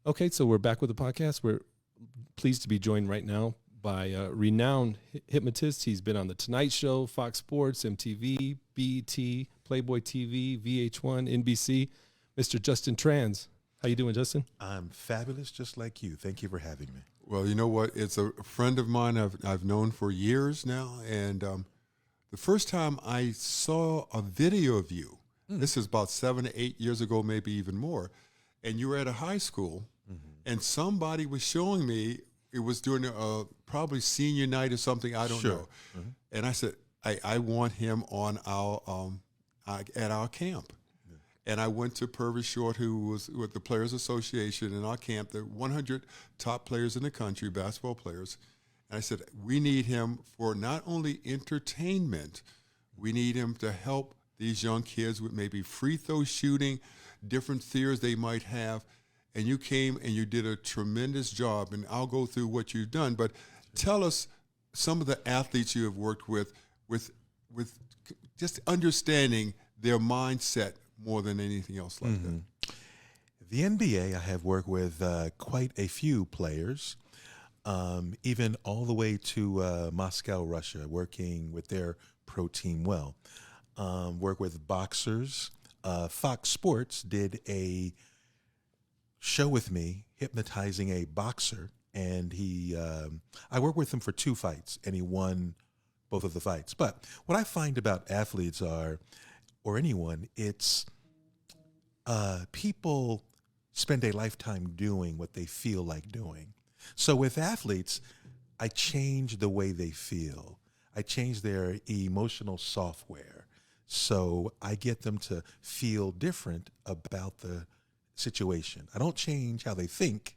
Okay, so we're back with the podcast. We're pleased to be joined right now by a renowned hypnotist. He's been on The Tonight Show, Fox Sports, MTV, BET, Playboy TV, VH1, NBC, Mr. Justin Tranz. How you doing, Justin? I'm fabulous, just like you. Thank you for having me. Well, you know what? It's a friend of mine I've known for years now, and the first time I saw a video of you, this is about 7 to 8 years ago, maybe even more, and you were at a high school, and somebody was showing me, it was during probably senior night or something, I don't know, and I said, I want him on our at our camp. And I went to Purvis Short, who was with the Players Association in our camp, the 100 top players in the country, basketball players. And I said, we need him for not only entertainment, we need him to help these young kids with maybe free throw shooting, different fears they might have. And you came and you did a tremendous job. And I'll go through what you've done. But tell us some of the athletes you have worked with just understanding their mindset more than anything else like that. The NBA, I have worked with quite a few players, even all the way to Moscow, Russia, working with their pro team well. Work with boxers. Fox Sports did a show with me, hypnotizing a boxer, and I worked with him for 2 fights, and he won both of the fights. But what I find about athletes or anyone, it's people spend a lifetime doing what they feel like doing. So with athletes, I change the way they feel. I change their emotional software. So I get them to feel different about the situation. I don't change how they think.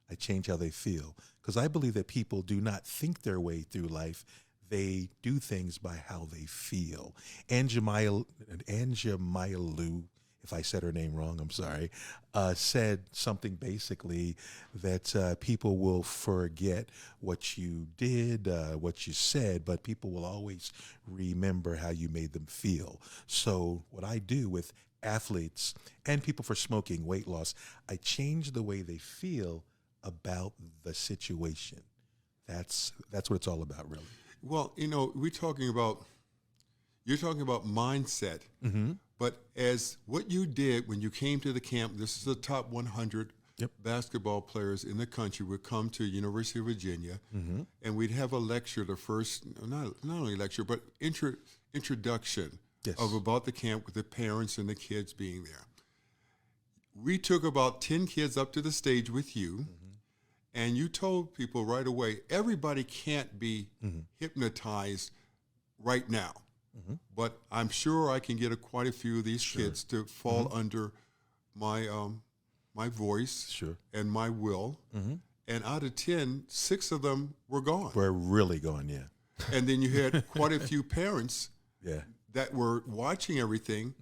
I change how they feel. Because I believe that people do not think their way through life. They do things by how they feel. Anja Mailu, if I said her name wrong, I'm sorry, said something basically that people will forget what you did, what you said, but people will always remember how you made them feel. So what I do with athletes and people for smoking, weight loss, I change the way they feel about the situation. That's what it's all about, really. Well, you know, you're talking about mindset, but as what you did when you came to the camp, this is the top 100 basketball players in the country would come to University of Virginia, and we'd have a lecture, the first, not only lecture, but introduction of about the camp with the parents and the kids being there. We took about 10 kids up to the stage with you, and you told people right away, everybody can't be hypnotized right now. But I'm sure I can get quite a few of these kids to fall under my my voice and my will. And out of 10, 6 of them were gone. We're really gone, yeah. And then you had quite a few parents that were watching everything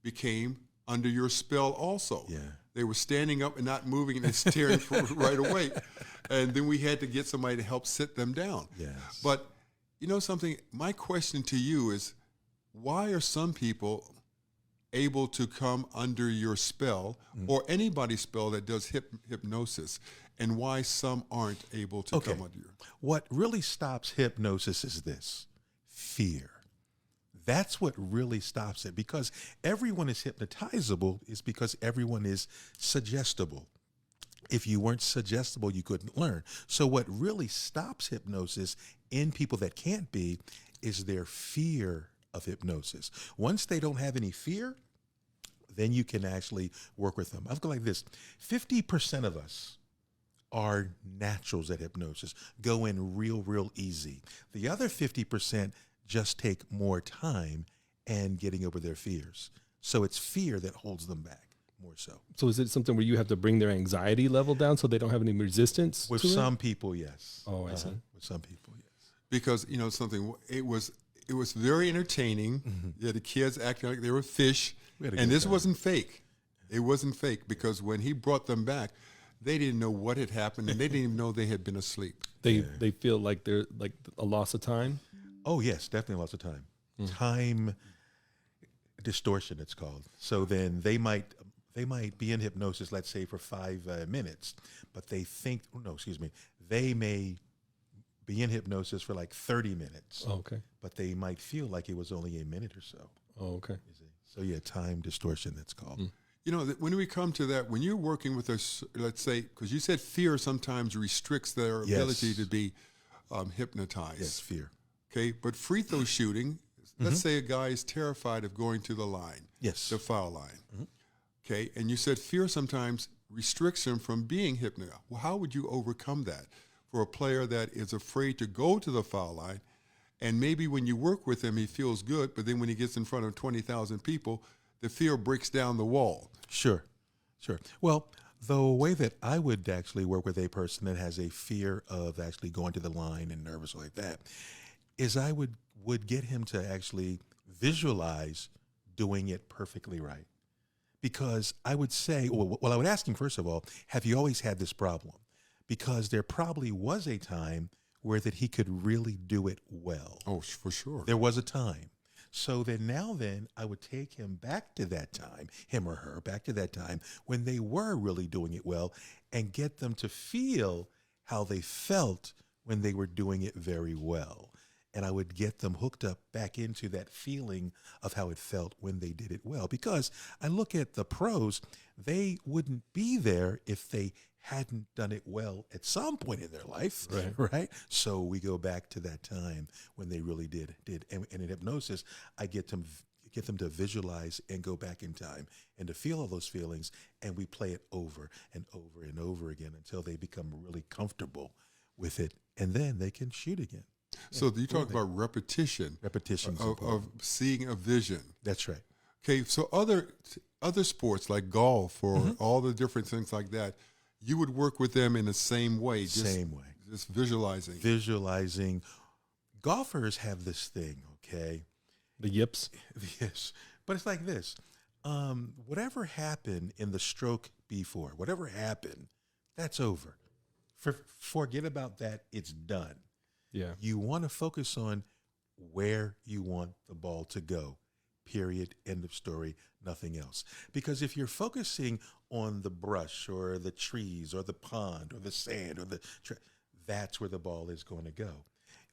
became under your spell also. Yeah. They were standing up and not moving and staring right away. And then we had to get somebody to help sit them down. Yes. But you know something, my question to you is, why are some people able to come under your spell or anybody's spell that does hypnosis, and why some aren't able to come under your? What really stops hypnosis is this: fear. That's what really stops it, because everyone is hypnotizable is because everyone is suggestible. If you weren't suggestible, you couldn't learn. So what really stops hypnosis in people that can't be is their fear of hypnosis. Once they don't have any fear, then you can actually work with them. I'll go like this. 50% of us are naturals at hypnosis, go in real easy. The other 50% just take more time and getting over their fears. So it's fear that holds them back more so. So is it something where you have to bring their anxiety level down so they don't have any resistance With to some people, yes. Oh, I see. With some people, yes. Because, you know, something, it was very entertaining. Yeah, the kids acting like they were fish. And this wasn't fake. It wasn't fake, because when he brought them back, they didn't know what had happened, and they didn't even know they had been asleep. They feel like they're like a loss of time? Oh, yes, definitely lots of time. Time distortion, it's called. So then they might they might be in hypnosis, let's say for 5 minutes, but they think, no, excuse me, they may be in hypnosis for like 30 minutes, Oh, okay. but they might feel like it was only a minute or so. Oh, okay. You see? So yeah, time distortion, that's called. Mm. You know, when we come to that, when you're working with us, let's say, because you said fear sometimes restricts their Yes. ability to be hypnotized. Yes, fear. Okay, but free throw shooting, let's say a guy is terrified of going to the line, Yes. the foul line. Okay, and you said fear sometimes restricts him from being hypnotized. Well, how would you overcome that for a player that is afraid to go to the foul line? And maybe when you work with him, he feels good, but then when he gets in front of 20,000 people, the fear breaks down the wall. Sure. Well, the way that I would actually work with a person that has a fear of actually going to the line and nervous like that is I would get him to actually visualize doing it perfectly right. Because I would say, well, I would ask him, first of all, have you always had this problem? Because there probably was a time where that he could really do it well. Oh, for sure. There was a time. So then I would take him back to that time, him or her, back to that time when they were really doing it well, and get them to feel how they felt when they were doing it very well. And I would get them hooked up back into that feeling of how it felt when they did it well. Because I look at the pros, they wouldn't be there if they hadn't done it well at some point in their life, right? So we go back to that time when they really did. And in hypnosis, I get them to visualize and go back in time and to feel all those feelings, and we play it over and over and over again until they become really comfortable with it, and then they can shoot again. So you talk about repetition. Repetition of seeing a vision. That's right. Okay, so other sports like golf or all the different things like that, you would work with them in the same way. Just visualizing. Visualizing. Golfers have this thing, okay? The yips. Yes. But it's like this. Whatever happened in the stroke before, whatever happened, that's over. Forget about that. It's done. Yeah. You want to focus on where you want the ball to go. Period. End of story. Nothing else. Because if you're focusing on the brush or the trees or the pond or the sand or that's where the ball is going to go.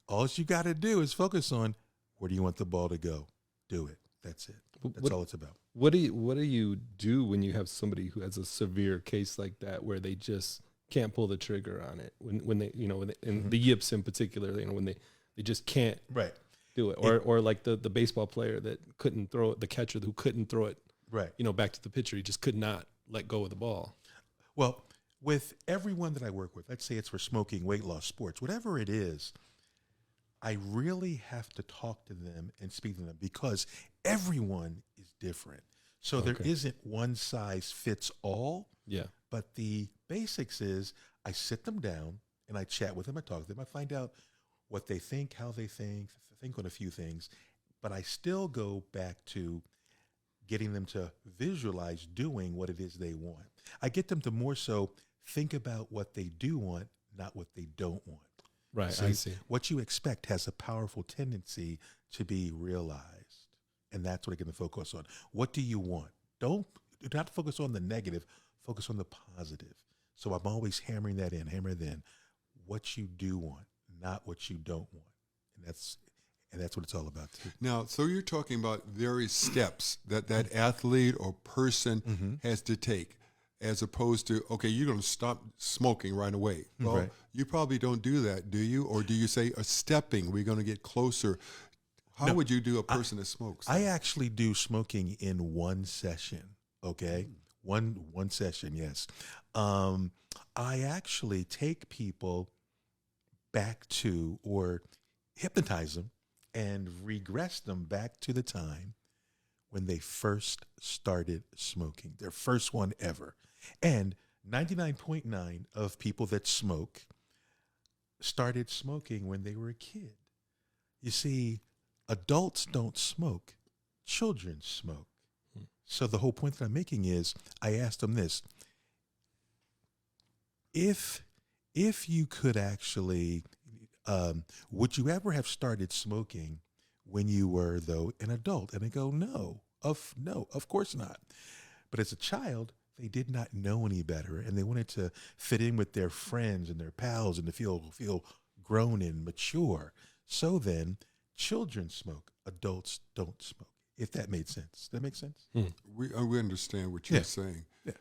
All you got to do is focus on where do you want the ball to go. Do it. That's it. That's all it's about. What do you do when you have somebody who has a severe case like that where they just can't pull the trigger on it when they and the yips in particular, when they just can't do it, or like the baseball player that couldn't throw it, the catcher who couldn't throw it back to the pitcher, he just could not let go of the ball. Well, with everyone that I work with, let's say it's for smoking, weight loss, sports, whatever it is, I really have to talk to them and speak to them because everyone is different. So there isn't one size fits all. Yeah. But the basics is I sit them down and I chat with them, I talk to them, I find out what they think, how they think on a few things, but I still go back to getting them to visualize doing what it is they want. I get them to more so think about what they do want, not what they don't want. Right, I see. What you expect has a powerful tendency to be realized, and that's what I get them to focus on. What do you want? Do not focus on the negative. Focus on the positive. So I'm always hammering that in, what you do want, not what you don't want. And that's what it's all about too. Now, so you're talking about various steps that athlete or person has to take, as opposed to, okay, you're going to stop smoking right away. Well, you probably don't do that, do you? Or do you say a stepping, we're going to get closer? How would you do a person that smokes? I actually do smoking in one session, okay? One session, yes. I actually take people back to, or hypnotize them and regress them back to the time when they first started smoking, their first one ever. And 99.9 of people that smoke started smoking when they were a kid. You see, adults don't smoke, children smoke. So the whole point that I'm making is I asked them this. If you could actually, would you ever have started smoking when you were, though, an adult? And they go, no, of course not. But as a child, they did not know any better, and they wanted to fit in with their friends and their pals and to feel grown and mature. So then, children smoke, adults don't smoke. If that made sense. Does that make sense? We understand what you're saying. Yeah.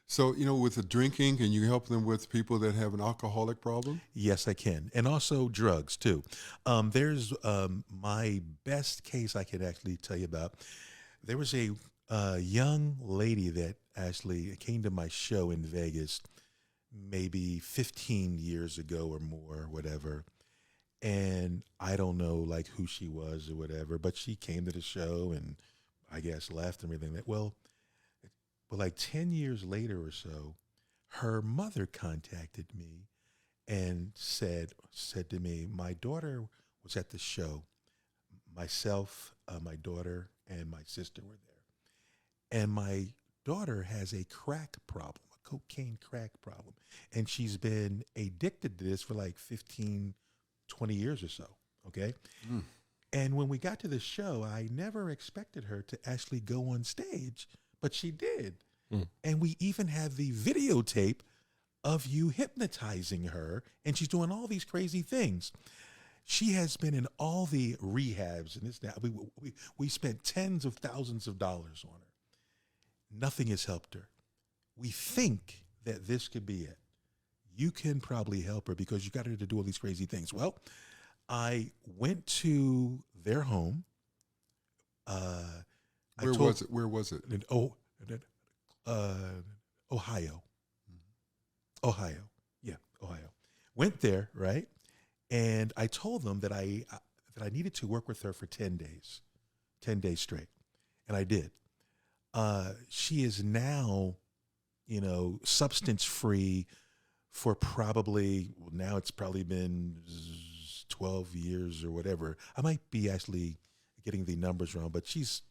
So, with the drinking, can you help them with people that have an alcoholic problem? Yes, I can. And also drugs, too. There's my best case I can actually tell you about. There was a young lady that actually came to my show in Vegas maybe 15 years ago or more, whatever. And I don't know like who she was or whatever, but she came to the show and I guess left and everything. Well, like 10 years later or so, her mother contacted me and said to me, my daughter was at the show. Myself, my daughter, and my sister were there. And my daughter has a crack problem, a cocaine crack problem. And she's been addicted to this for like 15, 20 years or so, okay? And when we got to the show, I never expected her to actually go on stage, but she did. And we even have the videotape of you hypnotizing her, and she's doing all these crazy things. She has been in all the rehabs, and this now we spent tens of thousands of dollars on her. Nothing has helped her. We think that this could be it. You can probably help her because you got her to do all these crazy things. Well, I went to their home. Where was it? In Ohio. Ohio. Yeah, Ohio. Went there, right? And I told them that I needed to work with her for 10 days, 10 days straight. And I did. She is now, substance free for probably, now it's probably been 12 years or whatever. I might be actually getting the numbers wrong, but she's,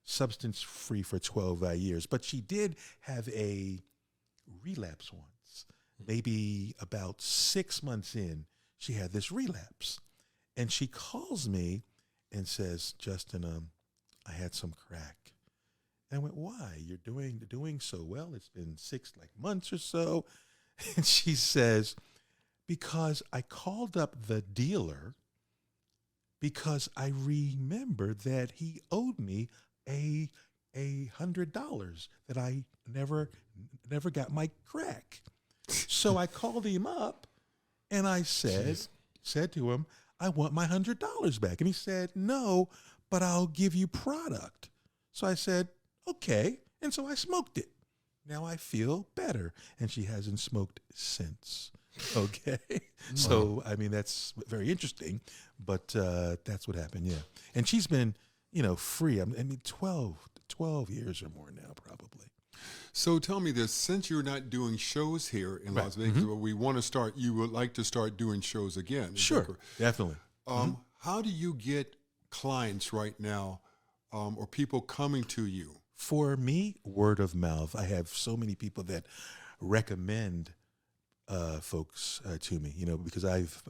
substance free for 12 years. But she did have a relapse once. Maybe about 6 months in, she had this relapse. And she calls me and says, Justin, I had some crack. And I went, why? You're doing so well. It's been 6 months or so. And she says, because I called up the dealer because I remembered that he owed me $100 that I never got my crack. So I called him up and I said to him, I want my $100 back. And he said, no, but I'll give you product. So I said, okay. And so I smoked it. Now I feel better. And she hasn't smoked since. Okay. So, I mean, that's very interesting, but that's what happened. Yeah. And she's been, free. 12 years or more now, probably. So tell me this, since you're not doing shows here in Las Vegas, you would like to start doing shows again. Sure. Definitely. How do you get clients right now or people coming to you? For me, word of mouth. I have so many people that recommend folks to me, because I've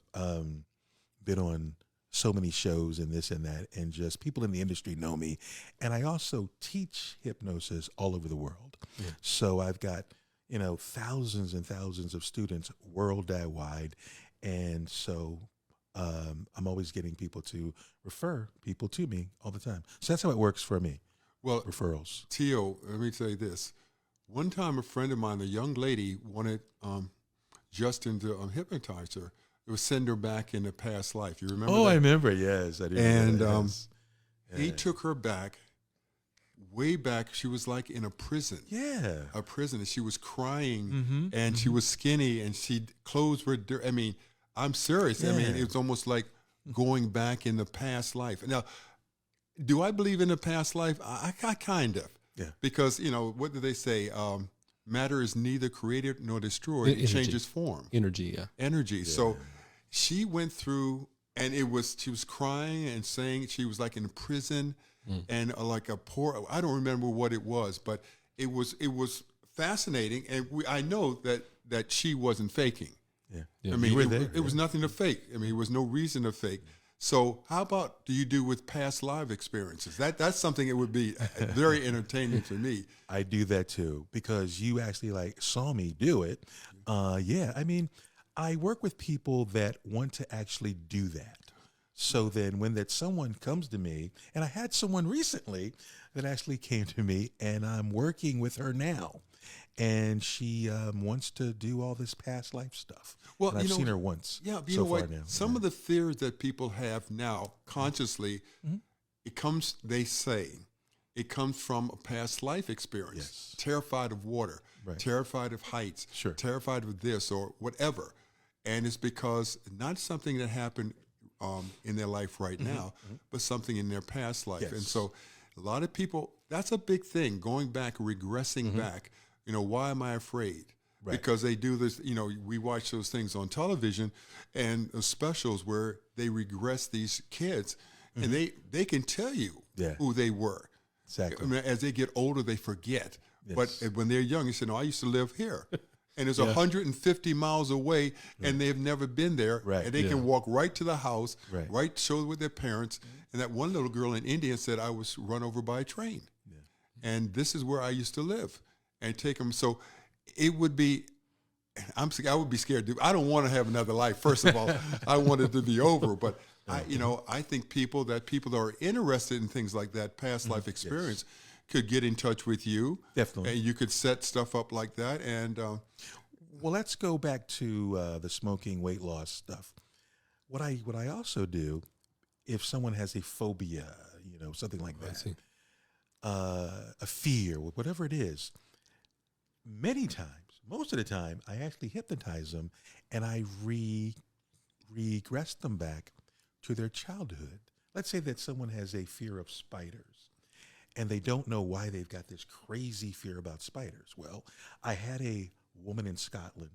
been on so many shows and this and that, and just people in the industry know me. And I also teach hypnosis all over the world. Yeah. So I've got, thousands and thousands of students worldwide. And so I'm always getting people to refer people to me all the time. So that's how it works for me. Well, referrals. T.O., let me tell you this. One time a friend of mine, a young lady, wanted Justin to hypnotize her. It was send her back in a past life. You remember that? I remember, yes. I do. And he took her back, way back. She was like in a prison. Yeah. A prison. And she was crying, and she was skinny, and clothes were dirty. I mean, I'm serious. Yeah. I mean, it was almost like going back in the past life. Now, do I believe in the past life? I kind of. Yeah. Because, what do they say? Matter is neither created nor destroyed. It changes form. Energy, yeah. Energy. Yeah. So she went through, and she was crying and saying she was like in prison and like I don't remember what it was, but it was fascinating. And I know that she wasn't faking. Yeah. I mean, it was nothing to fake. I mean, there was no reason to fake. So how about do you do with past live experiences? That's something that would be very entertaining to me. I do that too because you actually like saw me do it. Yeah, I mean, I work with people that want to actually do that. So then when that someone comes to me, and I had someone recently that actually came to me, and I'm working with her now, and she wants to do all this past life stuff. Well, and I've seen her once. Yeah, so far now. Some of the fears that people have now consciously, it comes, they say, it comes from a past life experience. Yes. Terrified of water, Right. terrified of heights, Sure. terrified of this or whatever. And it's because not something that happened in their life right now, but something in their past life. Yes. And so a lot of people, that's a big thing, going back, regressing back. You know, why am I afraid? Right. Because they do this, you know, we watch those things on television and specials where they regress these kids and they can tell you Yeah. who they were. Exactly. I mean, as they get older, they forget. Yes. But when they're young, you say, no, I used to live here. And it's 150 miles away, and they've never been there. Right. And they can walk right to the house, Right. show with their parents. And that one little girl in India said, I was run over by a train. Yeah. And this is where I used to live. And take them. So it would be, I would be scared. I don't want to have another life. First of all, I want it to be over. But I think people that are interested in things like that, past life experience, could get in touch with you. Definitely. And you could set stuff up like that. And well, let's go back to the smoking weight loss stuff. What I also do, if someone has a phobia, you know, something like that, a fear, whatever it is, many times, most of the time, I actually hypnotize them and I regress them back to their childhood. Let's say that someone has a fear of spiders and they don't know why they've got this crazy fear about spiders. Well, I had a woman in Scotland.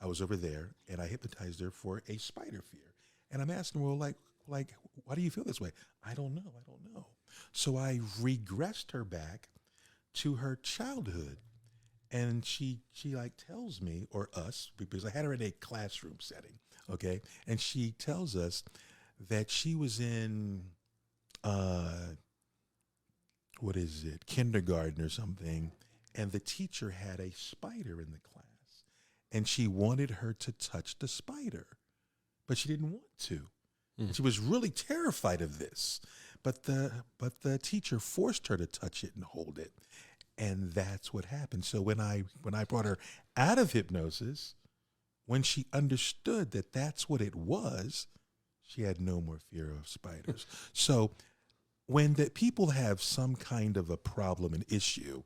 I was over there and I hypnotized her for a spider fear. And I'm asking her, well, like, why do you feel this way? I don't know. So I regressed her back to her childhood. And she like tells me, or us, because I had her in a classroom setting, okay? And she tells us that she was in, kindergarten or something, and the teacher had a spider in the class, and she wanted her to touch the spider, but she didn't want to. She was really terrified of this, but the teacher forced her to touch it and hold it. And that's what happened. So when I brought her out of hypnosis, when she understood that that's what it was, she had no more fear of spiders. So when the people have some kind of a problem, an issue,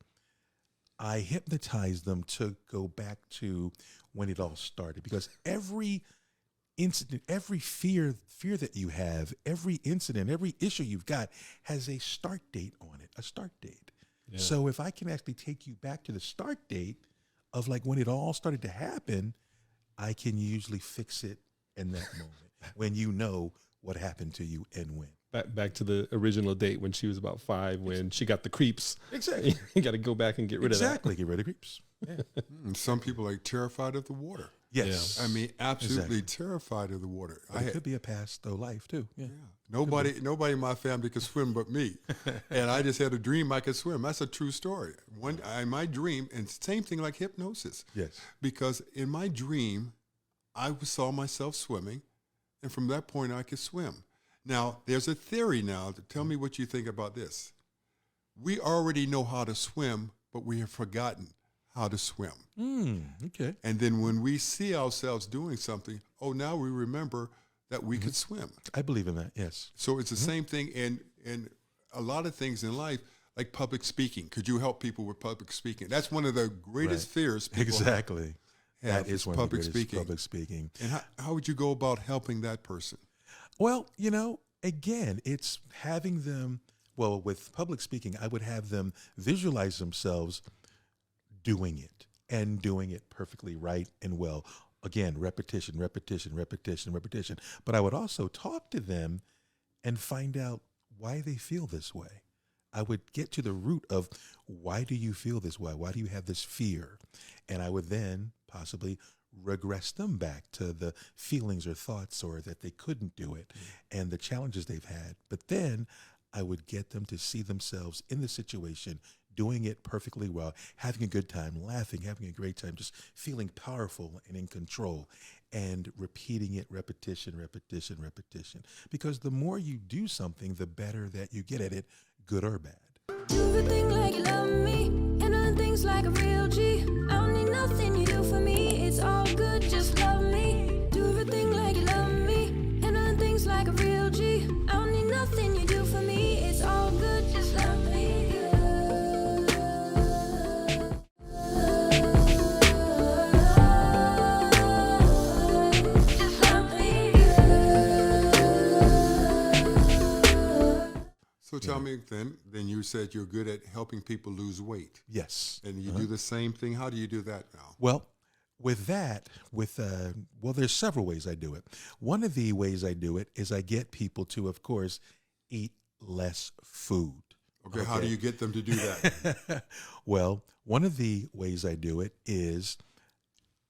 I hypnotize them to go back to when it all started. Because every incident, every fear that you have, every incident, every issue you've got has a start date on it, a start date. Yeah. So if I can actually take you back to the start date of like when it all started to happen, I can usually fix it in that moment when you know what happened to you and when. Back to the original date when she was about 5, when she got the creeps. Exactly. You got to go back and get rid of that. Exactly. Get rid of creeps. Yeah. And some people are terrified of the water. Yes. Yeah. I mean, absolutely terrified of the water. It could be a past life too. Yeah. Nobody in my family could swim but me. And I just had a dream I could swim. That's a true story. In my dream, and same thing like hypnosis. Yes. Because in my dream, I saw myself swimming, and from that point I could swim. Now, there's a theory now. Tell me what you think about this. We already know how to swim, but we have forgotten how to swim. Okay. And then when we see ourselves doing something, now we remember that we could swim. I believe in that, yes. So it's the same thing in a lot of things in life, like public speaking. Could you help people with public speaking? That's one of the greatest fears people exactly. have. That is one public of the greatest public speaking. And how would you go about helping that person? Well, again, it's having them, with public speaking, I would have them visualize themselves doing it and doing it perfectly right and well. Again, repetition. But I would also talk to them and find out why they feel this way. I would get to the root of why do you feel this way? Why do you have this fear? And I would then possibly regress them back to the feelings or thoughts or that they couldn't do it and the challenges they've had. But then I would get them to see themselves in the situation, doing it perfectly well, having a good time, laughing, having a great time, just feeling powerful and in control, and repeating it, repetition, repetition, repetition. Because the more you do something, the better that you get at it, good or bad. Do everything like you love me, handling things like a real G. I don't need nothing you do for me, it's all good, just love me. Do everything like you love me, handling things like a real G. I don't need nothing you do for me, it's all good, just love me. Just love me. So tell me then you said you're good at helping people lose weight. Yes. And you do the same thing. How do you do that now? Well, with that, there's several ways I do it. One of the ways I do it is I get people to, of course, eat less food. Okay, how do you get them to do that? Well, one of the ways I do it is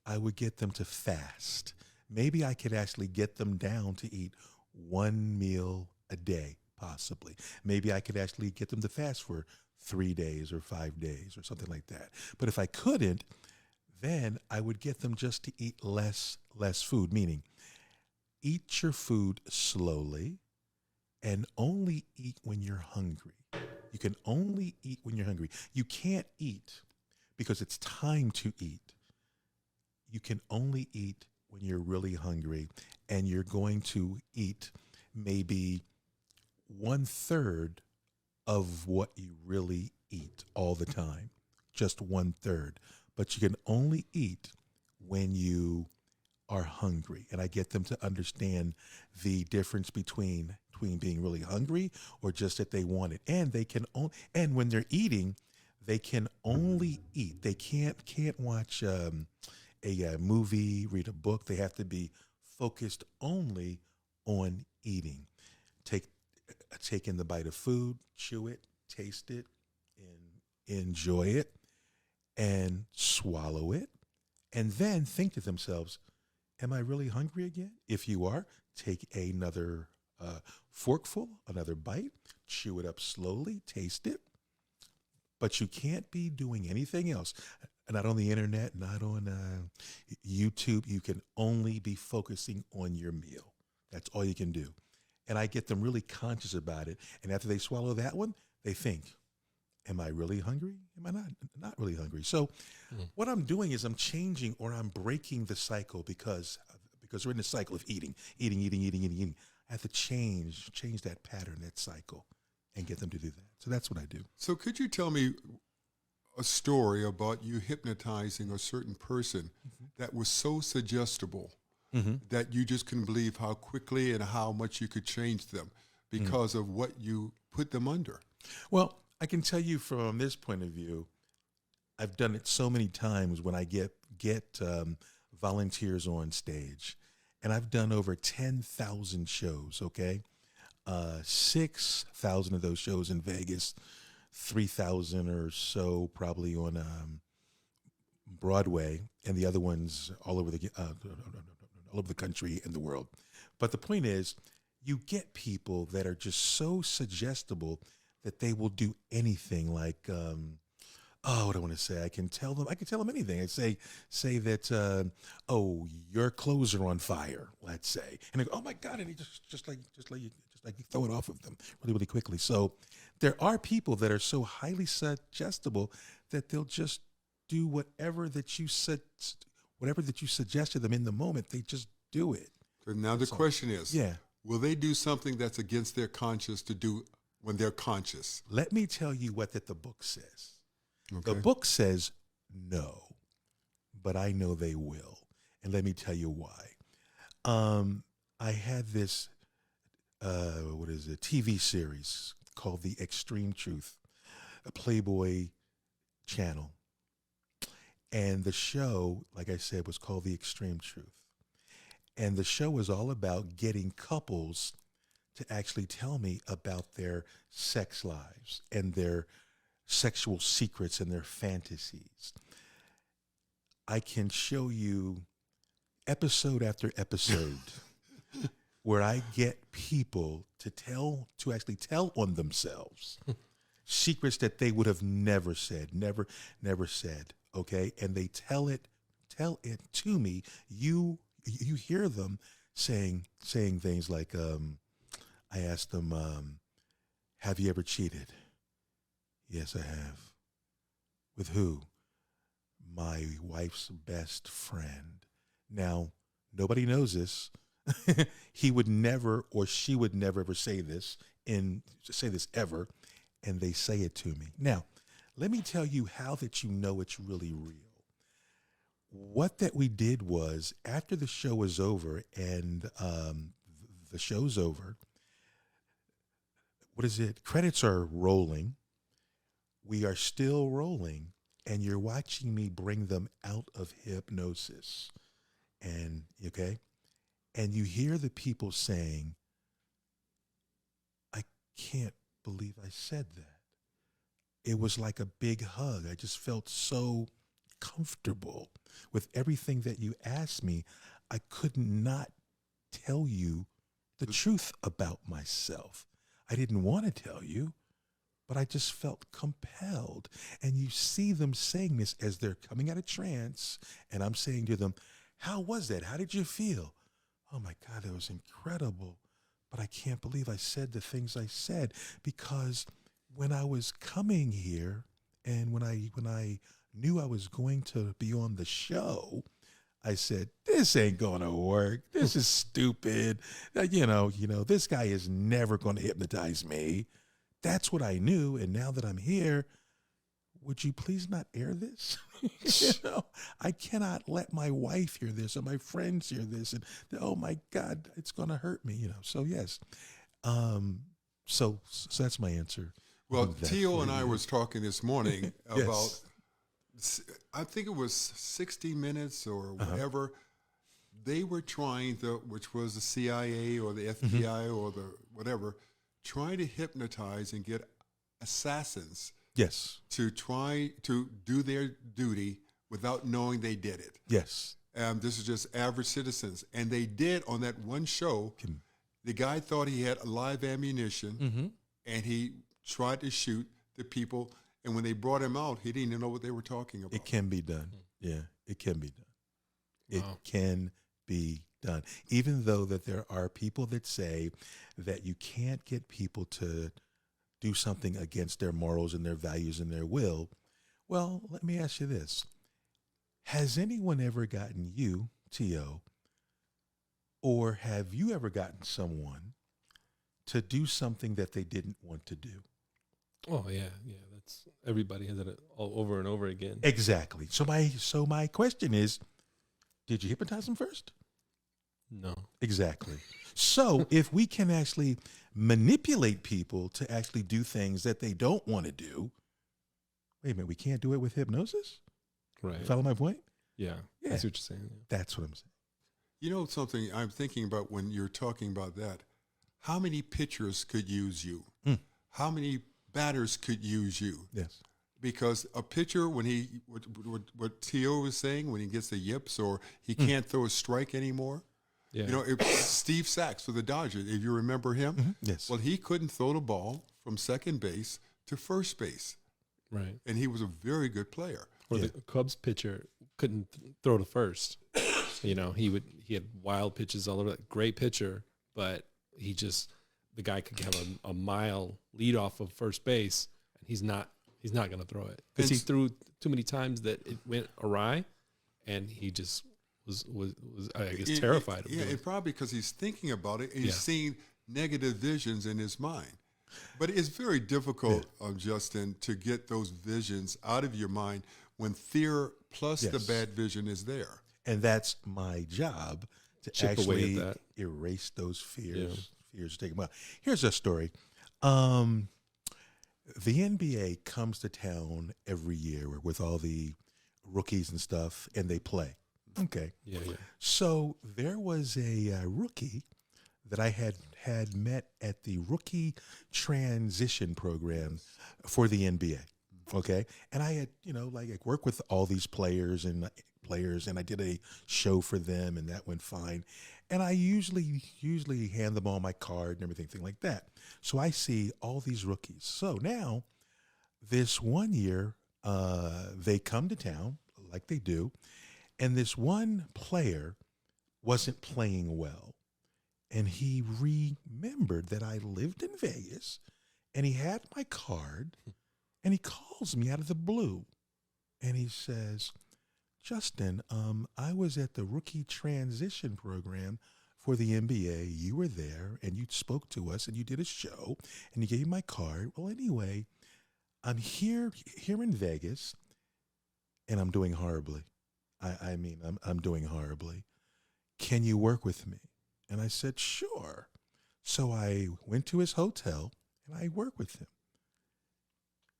I would get them to fast. Maybe I could actually get them down to eat one meal a day, possibly. Maybe I could actually get them to fast for 3 days or 5 days or something like that. But if I couldn't, then I would get them just to eat less food, meaning eat your food slowly and only eat when you're hungry. You can only eat when you're hungry. You can't eat because it's time to eat. You can only eat when you're really hungry, and you're going to eat maybe 1/3 of what you really eat all the time, just 1/3. But you can only eat when you are hungry. And I get them to understand the difference between being really hungry or just that they want it. And they can and when they're eating, they can only eat. They can't watch a movie, read a book. They have to be focused only on eating. Take in the bite of food, chew it, taste it, and enjoy it, and swallow it, and then think to themselves, am I really hungry again? If you are, take another forkful, another bite, chew it up slowly, taste it, but you can't be doing anything else. Not on the internet, not on YouTube. You can only be focusing on your meal. That's all you can do. And I get them really conscious about it. And after they swallow that one, they think, am I really hungry? Am I not really hungry? So what I'm doing is I'm changing, or I'm breaking the cycle because we're in the cycle of eating. I have to change that pattern, that cycle, and get them to do that. So that's what I do. So could you tell me a story about you hypnotizing a certain person that was so suggestible that you just couldn't believe how quickly and how much you could change them because of what you put them under? Well, I can tell you from this point of view, I've done it so many times when I get volunteers on stage, and I've done over 10,000 shows, okay? 6,000 of those shows in Vegas, 3,000 or so probably on Broadway, and the other ones all over the country and the world. But the point is, you get people that are just so suggestible that they will do anything. Like, what do I want to say? I can tell them anything. I say that, your clothes are on fire, let's say, and they go, oh my God, and he just like you throw it off of them really, really quickly. So there are people that are so highly suggestible that they'll just do whatever that you suggest to them in the moment. They just do it. So now the question is, will they do something that's against their conscience to do when they're conscious? Let me tell you what the book says. Okay. The book says no, but I know they will. And let me tell you why. I had this, TV series called The Extreme Truth, a Playboy channel. And the show, like I said, was called The Extreme Truth. And the show was all about getting couples to actually tell me about their sex lives and their sexual secrets and their fantasies. I can show you episode after episode where I get people to actually tell on themselves secrets that they would have never said, never said. Okay. And they tell it to me. You hear them saying things like, I asked them, have you ever cheated? Yes, I have. With who? My wife's best friend. Now, nobody knows this. He would never, or she would never ever say this ever. And they say it to me. Now, let me tell you how that you know it's really real. What that we did was, after the show was over and the show's over, credits are rolling. We are still rolling, and you're watching me bring them out of hypnosis. And, okay? And you hear the people saying, I can't believe I said that. It was like a big hug. I just felt so comfortable with everything that you asked me. I could not tell you the truth about myself. I didn't want to tell you, but I just felt compelled. And you see them saying this as they're coming out of trance, and I'm saying to them, how was that? How did you feel? Oh my God, that was incredible. But I can't believe I said the things I said, because when I was coming here and when I knew I was going to be on the show, I said, this ain't going to work. This is stupid. This guy is never going to hypnotize me. That's what I knew. And now that I'm here, would you please not air this? I cannot let my wife hear this or my friends hear this. And oh my God, it's going to hurt me, So yes. So that's my answer. Well, T.O. and I was talking this morning Yes. about, I think it was 60 Minutes or whatever. They were trying which was the CIA or the FBI or the whatever, trying to hypnotize and get assassins Yes. to try to do their duty without knowing they did it. Yes. This is just average citizens. And they did on that one show. The guy thought he had live ammunition, and he tried to shoot the people. And when they brought him out, he didn't even know what they were talking about. It can be done. Yeah, it can be done. It can be done. Even though that there are people that say that you can't get people to do something against their morals and their values and their will. Well, let me ask you this. Has anyone ever gotten you, T.O., or have you ever gotten someone to do something that they didn't want to do? Oh yeah. That's everybody has it all over and over again. Exactly. So my question is, did you hypnotize them first? No. Exactly. So if we can actually manipulate people to actually do things that they don't want to do, wait a minute, we can't do it with hypnosis? Right. Follow my point? Yeah. Yeah. I see what you're saying. Yeah. That's what I'm saying. You know something I'm thinking about when you're talking about that? How many pitchers could use you? How many batters could use you? Yes. Because a pitcher, when what T.O. was saying, when he gets the yips or he can't throw a strike anymore, Yeah. Steve Sachs for the Dodgers, if you remember him, Yes. well, he couldn't throw the ball from second base to first base, Right. and he was a very good player. Or the Cubs pitcher couldn't throw to first. He had wild pitches all over. Great pitcher, but the guy could have a mile lead off of first base, and he's not going to throw it because he threw too many times that it went awry, and he just was I guess terrified of it. And probably because he's thinking about it and he's seeing negative visions in his mind. But it's very difficult, Justin, to get those visions out of your mind when fear plus the bad vision is there. And that's my job to Chip away actually at that. erase those fears. Fears, take them out. Here's a story. The NBA comes to town every year with all the rookies and stuff, and they play. Okay. Yeah. So there was a rookie that I had met at the rookie transition program for the NBA. Okay. And I had, I work with all these players and players, and I did a show for them, and that went fine. And I usually hand them all my card and everything like that. So I see all these rookies. So now, this one year, they come to town like they do, and this one player wasn't playing well. And he remembered that I lived in Vegas, and he had my card, and he calls me out of the blue. And he says, Justin, I was at the rookie transition program for the NBA. You were there, and you spoke to us, and you did a show, and you gave me my card. Well, anyway, I'm here in Vegas, and I'm doing horribly. I'm doing horribly. Can you work with me? And I said, sure. So I went to his hotel, and I work with him.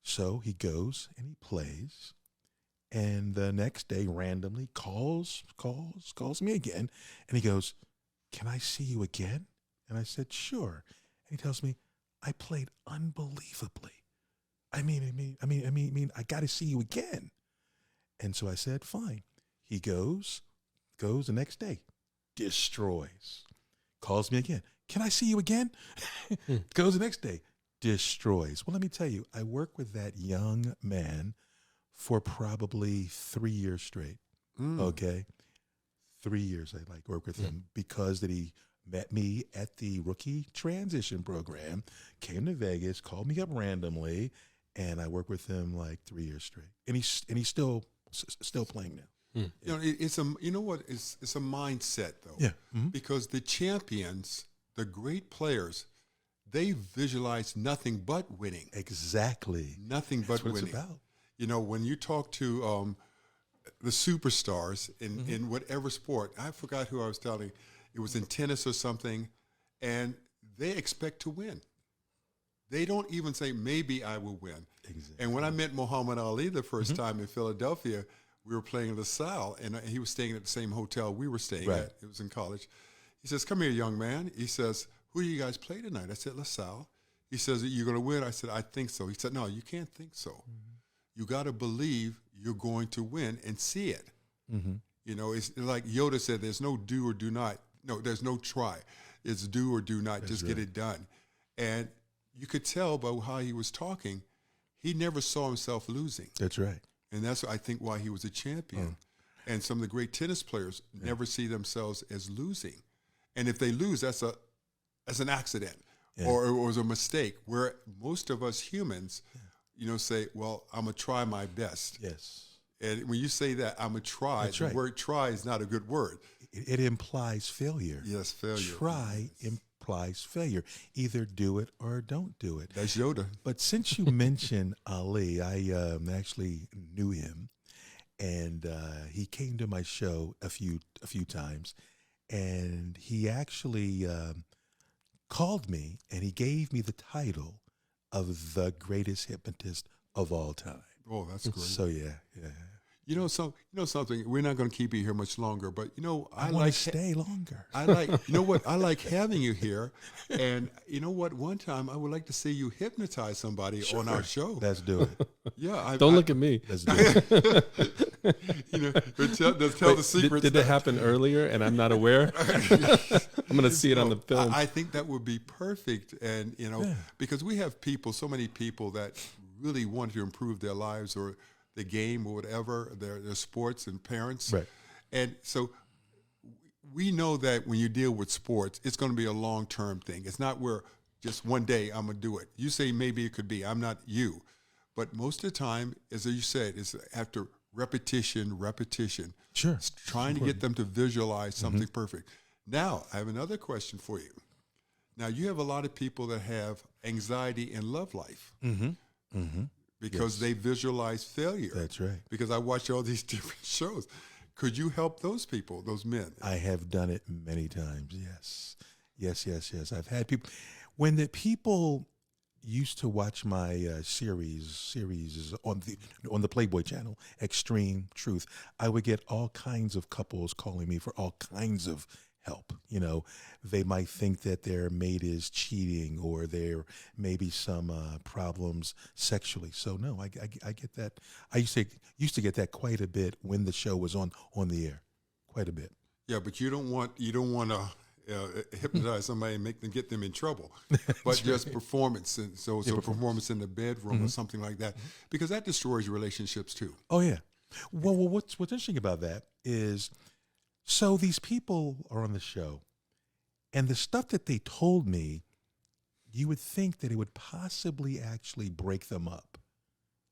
So he goes, and he plays. And the next day, randomly calls me again. And he goes, can I see you again? And I said, sure. And he tells me, I played unbelievably. I got to see you again. And so I said, fine. He goes the next day, destroys. Calls me again. Can I see you again? Goes the next day, destroys. Well, let me tell you, I worked with that young man for probably 3 years straight. Okay? 3 years I worked with him because that he met me at the rookie transition program, came to Vegas, called me up randomly, and I worked with him like 3 years straight. And he's still playing now. It's a mindset though. Yeah. Because the champions, the great players, they visualize nothing but winning. Exactly. Nothing but That's what winning. it's about. When you talk to the superstars in whatever sport, I forgot who I was telling. It was in tennis or something, and they expect to win. They don't even say, maybe I will win. Exactly. And when I met Muhammad Ali the first time in Philadelphia, we were playing LaSalle, and he was staying at the same hotel we were staying at. It was in college. He says, come here, young man. He says, who do you guys play tonight? I said, LaSalle. He says, are you going to win? I said, I think so. He said, no, you can't think so. You got to believe you're going to win and see it. It's like Yoda said, there's no do or do not. No, there's no try. It's do or do not. Just get it done. And you could tell by how he was talking, he never saw himself losing. That's right. And that's, I think, why he was a champion. And some of the great tennis players never see themselves as losing. And if they lose, that's an accident or it was a mistake. Where most of us humans, say, well, I'm going to try my best. Yes. And when you say that, I'm going to try, that's the right. word try is not a good word. It implies failure. Yes, failure. Try implies failure. Either do it or don't do it. That's Yoda. But since you mentioned Ali, I actually knew him, and he came to my show a few times, and he actually called me, and he gave me the title of the greatest hypnotist of all time. Oh, that's great. So yeah. Something. We're not going to keep you here much longer, but I want to stay longer. I like having you here, and one time I would like to see you hypnotize somebody on our show. Let's do it. Yeah, Don't look at me. Let's do it. Tell the secret. Did that happen earlier and I'm not aware? I'm going to see it on the film. I think that would be perfect, and because we have so many people that really want to improve their lives or the game or whatever, their sports and parents. Right. And so we know that when you deal with sports, it's going to be a long-term thing. It's not where just one day I'm going to do it. You say maybe it could be. I'm not you. But most of the time, as you said, it's after repetition. Sure. It's trying to get them to visualize something perfect. Now, I have another question for you. Now, you have a lot of people that have anxiety in love life. Because they visualize failure. That's right. Because I watch all these different shows. Could you help those people, those men? I have done it many times, yes. I've had people, when the people used to watch my series on the Playboy channel, Extreme Truth, I would get all kinds of couples calling me for all kinds of help. They might think that their mate is cheating or there may be some problems sexually. So no, I get that. I used to get that quite a bit when the show was on the air, quite a bit. Yeah, but you don't want to hypnotize somebody and get them in trouble, but just performance. And so performance in the bedroom or something like that, because that destroys relationships too. Oh yeah. Well, what's interesting about that is, so these people are on the show, and the stuff that they told me, you would think that it would possibly actually break them up.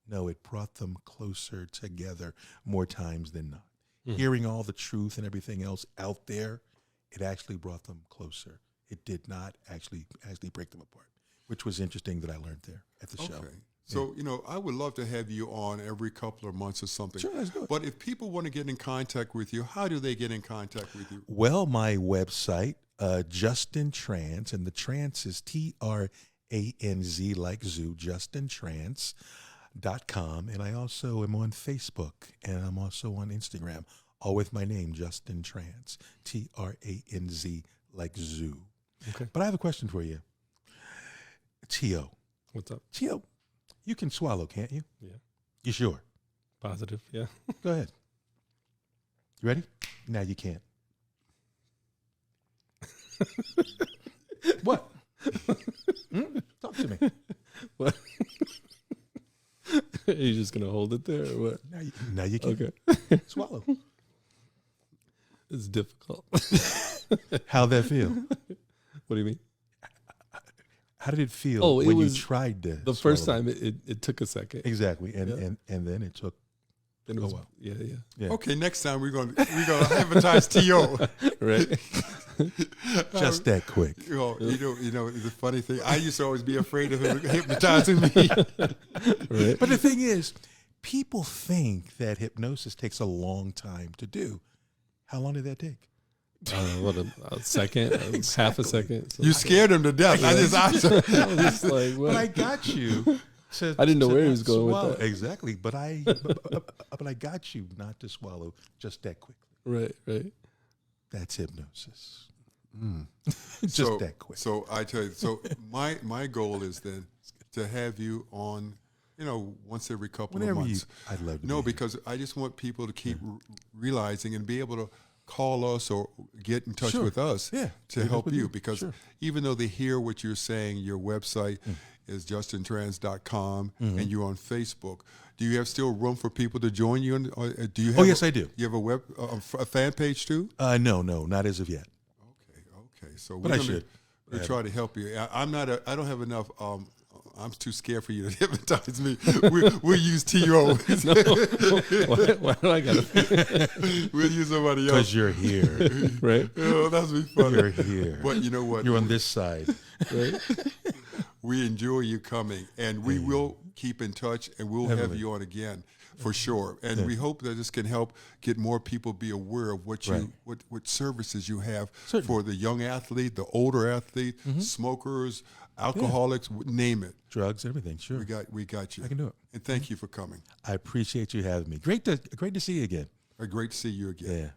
No, it brought them closer together more times than not. Hearing all the truth and everything else out there, it actually brought them closer. It did not actually break them apart, which was interesting that I learned there at the show. Okay. So, I would love to have you on every couple of months or something. Sure, let's do it. But if people want to get in contact with you, how do they get in contact with you? Well, my website, Justin Tranz, and the Tranz is Tranz like zoo, JustinTranz.com. And I also am on Facebook, and I'm also on Instagram, all with my name, Justin Tranz, Tranz like zoo. Okay. But I have a question for you. T.O. What's up? T.O., you can swallow, can't you? Yeah. You sure? Positive. Yeah. Go ahead. You ready? Now you can't. What? Talk to me. What? Are you just gonna hold it there, or what? Now you can't. Okay. Swallow. It's difficult. How'd that feel? What do you mean? How did it feel Oh, it when was you tried to? The first swallow? time it took a second. Exactly, and Yeah. and then it took. Then it was, wow. yeah. Yeah. Okay, next time we're gonna advertise T.O. Right. Just that quick. The funny thing, I used to always be afraid of him hypnotizing me. Right. But the thing is, people think that hypnosis takes a long time to do. How long did that take? What a second, half a second. So You scared him to death. I was I was just like, what? But I got you. I didn't know to where he not was going with swallow. that. Exactly, but I got you not to swallow just that quickly. Right. That's hypnosis. So- that quick. So I tell you, my goal is then to have you on, once every couple Whenever of months. I'd love to. No, be because I just want people to keep realizing and be able to call us or get in touch Sure. with us Yeah. to Get in help touch with you. you. Because Sure. even though they hear what you're saying, your website is JustinTranz.com and you're on Facebook. Do you have still room for people to join you? Do you have yes, I do. You have a fan page too? No, not as of yet. Okay. So But I should. We'll try to help you. I don't have enough. I'm too scared for you to hypnotize me. We'll use T.O. Why do I gotta? We'll use somebody else. Because you're here. Right. Oh, that's be funny. You're here. But you know what? You're on this side. Right. We enjoy you coming, and we will keep in touch, and we'll have Heavily. you on again for sure. And we hope that this can help get more people be aware of what Right. what services you have Certainly. for the young athlete, the older athlete, smokers, alcoholics, name it. Drugs, everything. Sure. We got you. I can do it. And thank you for coming. I appreciate you having me. Great to see you again. Great to see you again. Yeah.